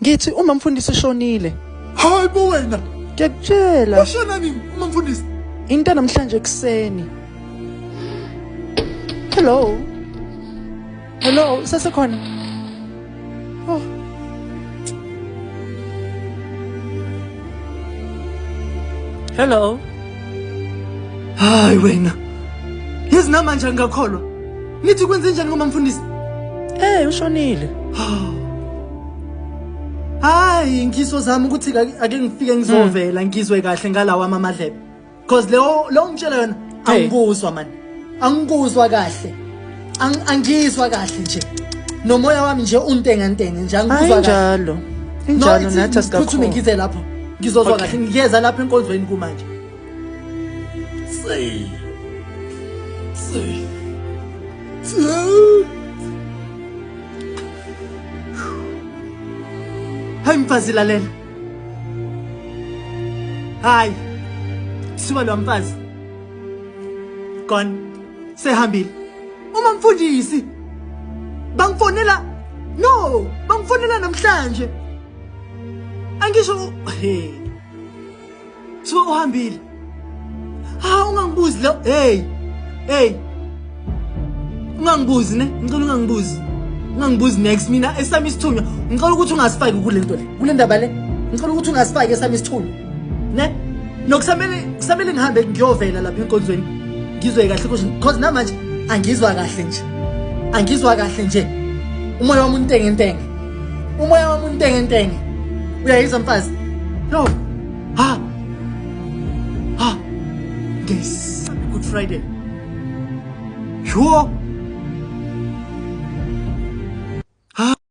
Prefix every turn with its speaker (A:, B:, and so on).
A: Ngithi uma mfundisi eshonile.
B: Hayi bo wena.
A: Ngiyakutshela.
B: Ushona nini uma mfundisi?
A: Into namhlanje ekseni. Hello. Hello, sasekhona. Oh. Hello.
B: Hayi wena. Yazi namanje angakholwa. Nithi kwenze njani ngoma mfundisi?
A: Ushonile.
B: Hayi ngiso zami ukuthi ake ngifike ngizovela ngizwe kahle ngalawa amadlebe. Because lo ngitshela yona angikuzwa man. Angikuzwa kahle. Angizwa kahle nje. Nomoya wami nje untengantenge nje angikuzwa kahle.
A: Injalo. Injalo nathi asikakho.
B: Kuthi ngize lapho. Ngizozwa kahle ngiyeza lapha enkonzweni kumanje. Say. Hayi mfazi lalela. Hayi. Suka lo mfazi. Gone. Sehambile. Uma mfundisi bangifonela. No, bangifonela namhlanje. Angisho hey. So uhambile. Ungangibuzi lo. Hey. Ungangibuzi ne? Ngicela ungangibuzi. Ungangibuzi next mina esami isithunywa. Ngicela ukuthi ungasifaki kule nto le. Kule ndaba le. Ngicela ukuthi ungasifaki esami isithunywa. Ne? Nokusamele ngihambe ngiyovela lapha enkonzweni. Ngizwe kahle because namanje angizwa kahle nje. Angizwa kahle nje. Umoya wami untengentenge. Umoya wami untengentenge. Uyayizwa mfazi? No. Yes. Good Friday. Sure.